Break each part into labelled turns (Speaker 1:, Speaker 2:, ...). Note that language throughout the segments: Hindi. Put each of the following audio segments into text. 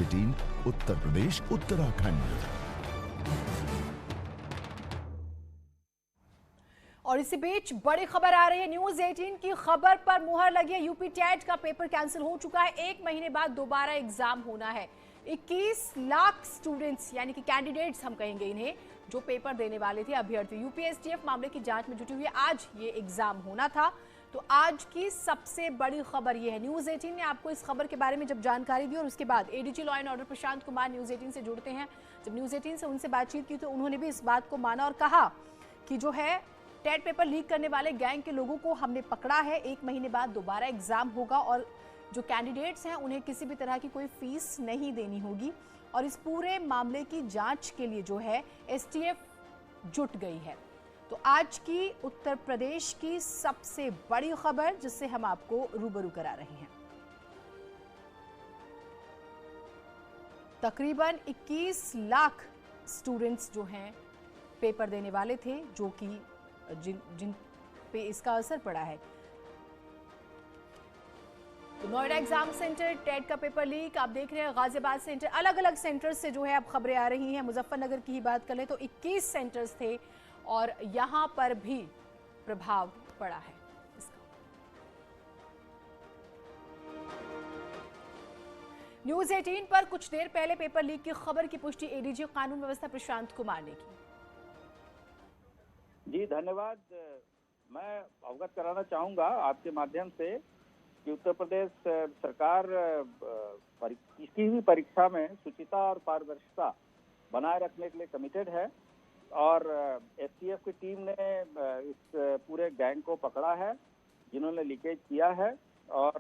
Speaker 1: 18 उत्तर प्रदेश उत्तराखंड।
Speaker 2: और इसी बीच बड़ी खबर आ रही है, न्यूज 18 की खबर पर मुहर लगी है। यूपी टेट का पेपर कैंसिल हो चुका है। 1 महीने बाद दोबारा एग्जाम होना है। 21 लाख स्टूडेंट्स यानी कि कैंडिडेट्स हम कहेंगे इन्हें, जो पेपर देने वाले थे अभ्यर्थी, यूपी एसटीएफ मामले की जांच में जुटी हुई है। आज ये एग्जाम होना था। तो आज की सबसे बड़ी खबर ये है। न्यूज 18 ने आपको इस खबर के बारे में जब जानकारी दी और उसके बाद ADG law and order Prashant Kumar news 18 से जुड़ते हैं। जब न्यूज 18 से उनसे बातचीत की तो उन्होंने भी इस बात को माना और कहा कि जो है टेट पेपर लीक करने वाले गैंग के लोगों को हमने पकड़ा है। 1 महीने बाद दोबारा एग्जाम होगा और जो कैंडिडेट्स हैं उन्हें किसी भी तरह की कोई फीस नहीं देनी होगी। और इस पूरे मामले की जांच के लिए जो है एसटीएफ जुट गई है। तो आज की उत्तर प्रदेश की सबसे बड़ी खबर जिससे हम आपको रूबरू करा रहे हैं। तकरीबन 21 लाख स्टूडेंट्स जो हैं पेपर देने वाले थे, जो कि जिन पे इसका असर पड़ा है। तो नोएडा एग्जाम सेंटर टेट का पेपर लीक आप देख रहे हैं, गाजियाबाद सेंटर, अलग अलग सेंटर्स से जो है अब खबरें आ रही हैं। मुजफ्फरनगर की ही बात कर ले तो 21 सेंटर्स थे और यहां पर भी प्रभाव पड़ा है इसका। न्यूज 18 पर कुछ देर पहले पेपर लीक की खबर की पुष्टि एडीजी कानून व्यवस्था प्रशांत कुमार ने की।
Speaker 3: जी धन्यवाद। मैं अवगत कराना चाहूंगा आपके माध्यम से कि उत्तर प्रदेश सरकार किसी भी परीक्षा में शुचिता और पारदर्शिता बनाए रखने के लिए कमिटेड है और एसटीएफ की टीम ने इस पूरे गैंग को पकड़ा है जिन्होंने लीकेज किया है और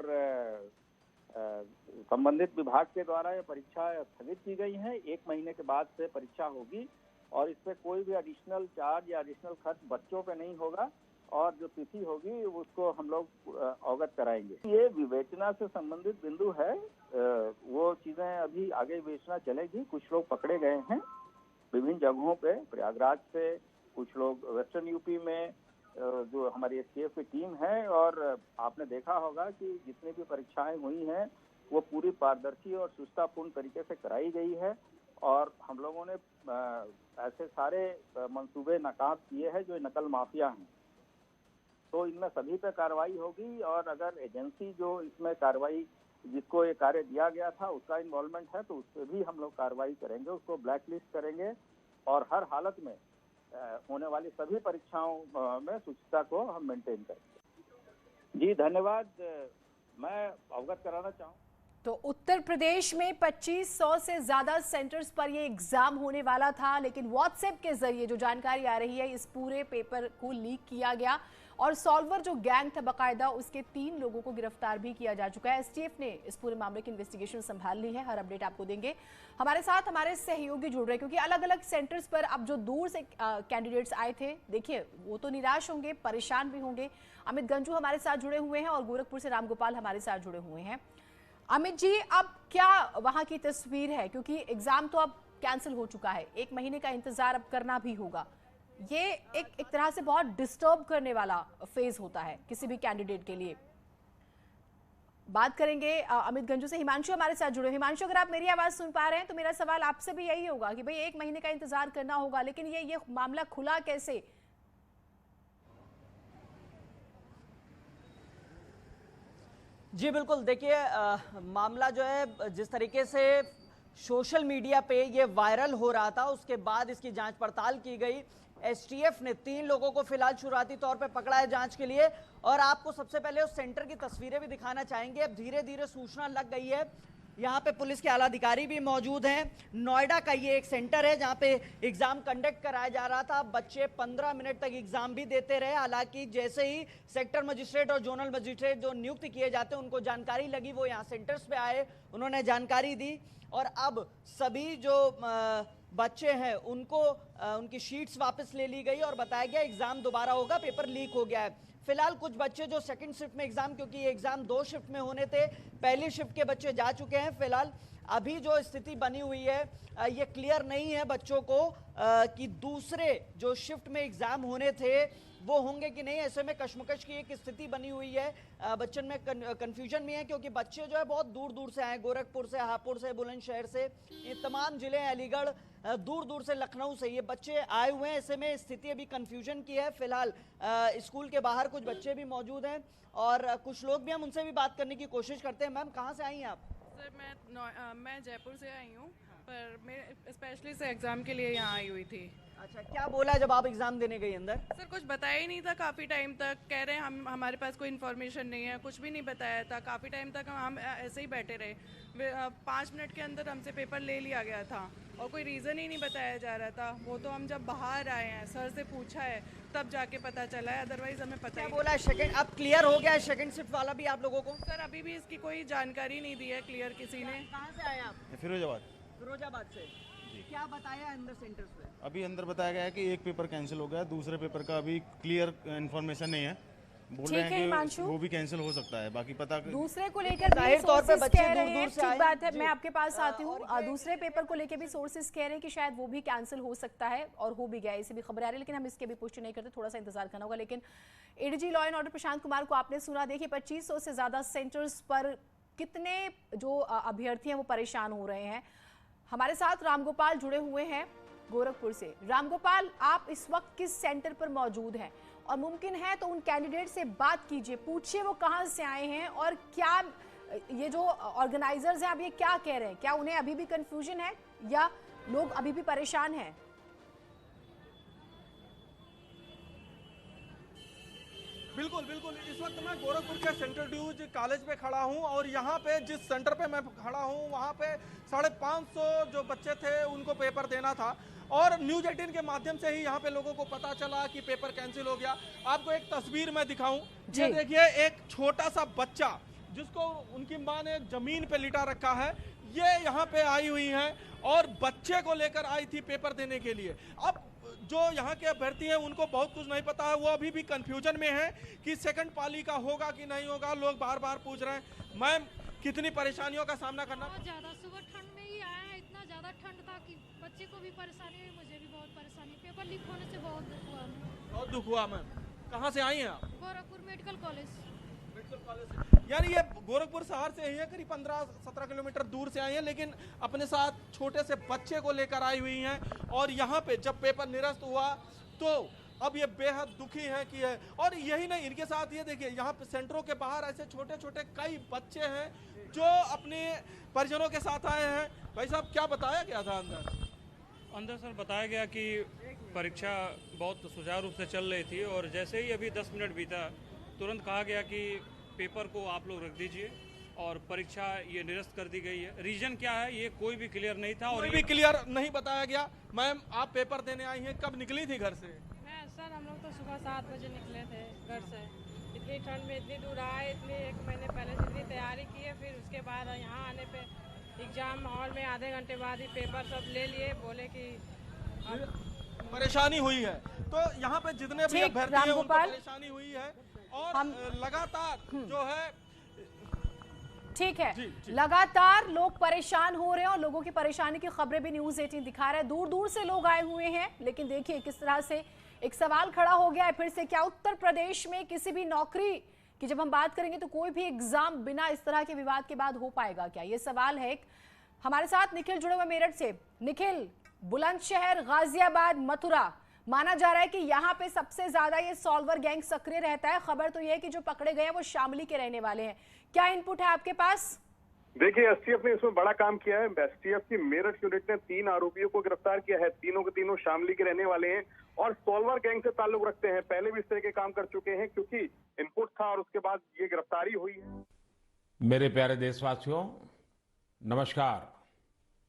Speaker 3: संबंधित विभाग के द्वारा ये परीक्षा स्थगित की गई है। 1 महीने के बाद से परीक्षा होगी और इस पे कोई भी एडिशनल चार्ज या एडिशनल खर्च बच्चों पे नहीं होगा और जो तिथि होगी उसको हम लोग अवगत कराएंगे। ये विवेचना से संबंधित बिंदु है, वो चीजें अभी आगे विवेचना चलेगी। कुछ लोग पकड़े गए हैं विभिन्न जगहों पे, प्रयागराज से, कुछ लोग वेस्टर्न यूपी में, जो हमारी एसटीएफ की टीम है। और आपने देखा होगा कि जितनी भी परीक्षाएं हुई हैं वो पूरी पारदर्शी और सुष्ठापूर्ण तरीके से कराई गई है और हम लोगों ने ऐसे सारे मंसूबे नाकाम किए हैं जो नकल माफिया हैं। तो इनमें सभी पे कार्रवाई होगी और अगर एजेंसी जो इसमें कार्रवाई, जिसको ये कार्य दिया गया था, उसका इन्वॉल्वमेंट है तो उस पर भी हम लोग कार्रवाई करेंगे, उसको ब्लैक लिस्ट करेंगे और हर हालत में होने वाली सभी परीक्षाओं में शुचिता को हम मेंटेन करेंगे। जी धन्यवाद। मैं अवगत कराना चाहूँ
Speaker 2: तो उत्तर प्रदेश में 2500 से ज्यादा सेंटर्स पर ये एग्जाम होने वाला था, लेकिन व्हाट्सएप के जरिए जो जानकारी आ रही है इस पूरे पेपर को लीक किया गया और सॉल्वर जो गैंग था बकायदा उसके 3 लोगों को गिरफ्तार भी किया जा चुका है। एसटीएफ ने इस पूरे मामले की इन्वेस्टिगेशन संभाल ली है। हर अपडेट आपको देंगे। हमारे साथ हमारे सहयोगी जुड़ रहे हैं क्योंकि अलग अलग सेंटर्स पर अब जो दूर से कैंडिडेट्स आए थे, देखिए वो तो निराश होंगे, परेशान भी होंगे। अमित गंजू हमारे साथ जुड़े हुए हैं और गोरखपुर से रामगोपाल हमारे साथ जुड़े हुए हैं। अमित जी, अब क्या वहां की तस्वीर है, क्योंकि एग्जाम तो अब कैंसिल हो चुका है, 1 महीने का इंतजार अब करना भी होगा। ये एक तरह से बहुत डिस्टर्ब करने वाला फेज होता है किसी भी कैंडिडेट के लिए। बात करेंगे अमित गंजू से। हिमांशु हमारे साथ जुड़े। हिमांशु, अगर आप मेरी आवाज सुन पा रहे हैं तो मेरा सवाल आपसे भी यही होगा कि भाई 1 महीने का इंतजार करना होगा, लेकिन ये मामला खुला कैसे?
Speaker 4: जी बिल्कुल, देखिए मामला जो है जिस तरीके से सोशल मीडिया पे ये वायरल हो रहा था, उसके बाद इसकी जांच पड़ताल की गई। एसटीएफ ने 3 लोगों को फिलहाल शुरुआती तौर पे पकड़ा है जांच के लिए और आपको सबसे पहले उस सेंटर की तस्वीरें भी दिखाना चाहेंगे। अब धीरे धीरे सूचना लग गई है, यहाँ पे पुलिस के आला अधिकारी भी मौजूद हैं। नोएडा का ये एक सेंटर है जहाँ पे एग्जाम कंडक्ट कराया जा रहा था। बच्चे 15 मिनट तक एग्जाम भी देते रहे। हालांकि जैसे ही सेक्टर मजिस्ट्रेट और जोनल मजिस्ट्रेट जो नियुक्त किए जाते हैं उनको जानकारी लगी, वो यहाँ सेंटर्स पे आए, उन्होंने जानकारी दी और अब सभी जो बच्चे हैं उनको उनकी शीट्स वापस ले ली गई और बताया गया एग्जाम दोबारा होगा, पेपर लीक हो गया है। फिलहाल कुछ बच्चे जो सेकंड शिफ्ट में एग्जाम, क्योंकि ये एग्जाम 2 शिफ्ट में होने थे, पहली शिफ्ट के बच्चे जा चुके हैं। फिलहाल अभी जो स्थिति बनी हुई है ये क्लियर नहीं है बच्चों को कि दूसरे जो शिफ्ट में एग्जाम होने थे वो होंगे कि नहीं। ऐसे में कश्मकश की एक स्थिति बनी हुई है, बच्चन में कंफ्यूजन भी है, क्योंकि बच्चे जो है बहुत दूर दूर से आए, गोरखपुर से, हापुड़ से, बुलंदशहर से, ये तमाम जिले, अलीगढ़, दूर दूर से, लखनऊ से ये बच्चे आए हुए हैं। ऐसे में स्थिति अभी कंफ्यूजन की है। फिलहाल स्कूल के बाहर कुछ बच्चे भी मौजूद हैं और कुछ लोग भी, हम उनसे भी बात करने की कोशिश करते हैं। मैम, कहाँ से आई हैं आप?
Speaker 5: सर मैं जयपुर से आई हूँ, पर मैं स्पेशली से एग्ज़ाम के लिए यहाँ आई हुई थी।
Speaker 4: अच्छा, क्या बोला जब आप एग्जाम देने गई अंदर?
Speaker 5: सर कुछ बताया ही नहीं था काफ़ी टाइम तक, कह रहे हैं हमारे पास कोई इन्फॉर्मेशन नहीं है, कुछ भी नहीं बताया था। काफ़ी टाइम तक हम ऐसे ही बैठे रहे। 5 मिनट के अंदर हमसे पेपर ले लिया गया था और कोई रीज़न ही नहीं बताया जा रहा था। वो तो हम जब बाहर आए हैं, सर से पूछा है, तब जाके पता चला है, अदरवाइज हमें पता
Speaker 4: क्या
Speaker 5: ही
Speaker 4: बोला है? सेकंड अब क्लियर हो गया है सेकंड शिफ्ट वाला भी आप लोगों को?
Speaker 5: सर अभी भी इसकी कोई जानकारी नहीं दी है क्लियर किसी ने।
Speaker 4: कहाँ से आए आप? फिरोजाबाद से। क्या बताया अंदर सेंटर्स पे?
Speaker 6: अभी अंदर बताया गया है कि एक पेपर कैंसिल हो गया, दूसरे पेपर का अभी क्लियर इन्फॉर्मेशन नहीं है। बोल रहे हैं कि वो भी कैंसिल हो सकता है, बाकी पता
Speaker 2: दूसरे को लेकर
Speaker 4: जाहिर तौर पे बच्चे
Speaker 2: कह रहे
Speaker 4: दूर-दूर
Speaker 2: हैं।
Speaker 4: से
Speaker 2: ठीक
Speaker 4: आए।
Speaker 2: बात है,
Speaker 4: जी।
Speaker 2: मैं आपके पास आती हूँ। दूसरे पेपर को लेकर भी सोर्सेज कह रहे हैं कि शायद वो भी कैंसिल हो सकता है और हो भी गया, ऐसी भी खबर आ रही है, लेकिन हम इसके भी पुष्टि नहीं करते, थोड़ा सा इंतजार करना होगा। लेकिन ADG law and order Prashant Kumar को आपने सुना। देखिए 2500 से ज्यादा सेंटर्स पर कितने जो अभ्यर्थी हैं वो परेशान हो रहे हैं। हमारे साथ रामगोपाल जुड़े हुए हैं गोरखपुर से। रामगोपाल, आप इस वक्त किस सेंटर पर मौजूद हैं और मुमकिन है तो उन कैंडिडेट से बात कीजिए, पूछिए वो कहां से आए हैं और क्या ये जो ऑर्गेनाइजर्स हैं अब ये क्या कह रहे हैं, क्या उन्हें अभी भी कंफ्यूजन है या लोग अभी भी परेशान हैं?
Speaker 7: बिल्कुल बिल्कुल, इस वक्त मैं गोरखपुर के सेंट्रल ड्यूज कॉलेज पे खड़ा हूं और यहाँ पे जिस सेंटर पे मैं खड़ा हूं वहाँ पे 550 जो बच्चे थे उनको पेपर देना था और न्यूज 18 के माध्यम से ही यहाँ पे लोगों को पता चला कि पेपर कैंसिल हो गया। आपको एक तस्वीर मैं दिखाऊं, ये देखिए एक छोटा सा बच्चा जिसको उनकी माँ ने जमीन पे लिटा रखा है, ये यहाँ पे आई हुई है और बच्चे को लेकर आई थी पेपर देने के लिए। अब जो यहाँ के अभ्यर्थी हैं उनको बहुत कुछ नहीं पता है, वो अभी भी कंफ्यूजन में है कि सेकंड पाली का होगा कि नहीं होगा। लोग बार बार पूछ रहे हैं मैम कितनी परेशानियों का सामना करना।
Speaker 8: बहुत ज़्यादा, सुबह ठंड में ही आया है, इतना ज़्यादा ठंड था कि बच्चे को भी परेशानी हुई, मुझे भी बहुत परेशानी। पेपर लीक होने से बहुत दुख हुआ हमें।
Speaker 7: बहुत दुख हुआ मैम। कहाँ से आई हैं आप?
Speaker 8: Gorakhpur medical college.
Speaker 7: यानी ये गोरखपुर शहर से ही है, करीब 15-17 किलोमीटर दूर से आई हैं, लेकिन अपने साथ छोटे से बच्चे को लेकर आई हुई हैं और यहाँ पे जब पेपर निरस्त हुआ तो अब ये बेहद दुखी हैं कि है। और यही नहीं, इनके साथ ये देखिए यहाँ पे सेंटरों के बाहर ऐसे छोटे छोटे कई बच्चे हैं जो अपने परिजनों के साथ आए हैं। भाई साहब, क्या बताया गया था अंदर?
Speaker 9: सर बताया गया कि परीक्षा बहुत सुचारू रूप से चल रही थी और जैसे ही अभी 10 मिनट बीता तुरंत कहा गया कि पेपर को आप लोग रख दीजिए और परीक्षा ये निरस्त कर दी गई है। रीजन क्या है ये कोई भी क्लियर नहीं था और
Speaker 7: कोई भी क्लियर नहीं बताया गया। मैम, आप पेपर देने आई हैं, कब निकली थी घर से?
Speaker 5: मैं सर हम लोग तो सुबह 7 बजे निकले थे घर से। इतनी ठंड में इतनी दूर आए, इतनी 1 महीने पहले से इतनी तैयारी की है, फिर उसके बाद यहाँ आने पे एग्जाम हॉल में आधे घंटे बाद ही पेपर सब ले लिए, बोले कि
Speaker 7: परेशानी हुई है। तो यहाँ पे जितने भी अभ्यर्थी हैं उनको परेशानी हुई है और लगातार जो है
Speaker 2: ठीक है, लगातार लोग परेशान हो रहे हैं और लोगों की परेशानी की खबरें भी न्यूज़ 18 दिखा रहा है। दूर दूर से लोग आए हुए हैं, लेकिन देखिए किस तरह से एक सवाल खड़ा हो गया है फिर से, क्या उत्तर प्रदेश में किसी भी नौकरी की जब हम बात करेंगे तो कोई भी एग्जाम बिना इस तरह के विवाद के बाद हो पाएगा क्या? ये सवाल है। हमारे साथ निखिल जुड़े हुए मेरठ से। निखिल, बुलंदशहर, गाजियाबाद, मथुरा, माना जा रहा है कि यहाँ पे सबसे ज्यादा ये सॉल्वर गैंग सक्रिय रहता है। खबर तो ये है कि जो पकड़े गए हैं वो शामली के रहने वाले हैं। क्या इनपुट है आपके पास?
Speaker 10: देखिए, एसटीएफ ने इसमें बड़ा काम किया है। एसटीएफ की मेरठ यूनिट ने 3 आरोपियों को गिरफ्तार किया है। तीनों के तीनों शामली के रहने वाले हैं और सॉल्वर गैंग से ताल्लुक रखते हैं। पहले भी इस तरह के काम कर चुके हैं, क्योंकि इनपुट था और उसके बाद ये गिरफ्तारी हुई है।
Speaker 11: मेरे प्यारे देशवासियों, नमस्कार।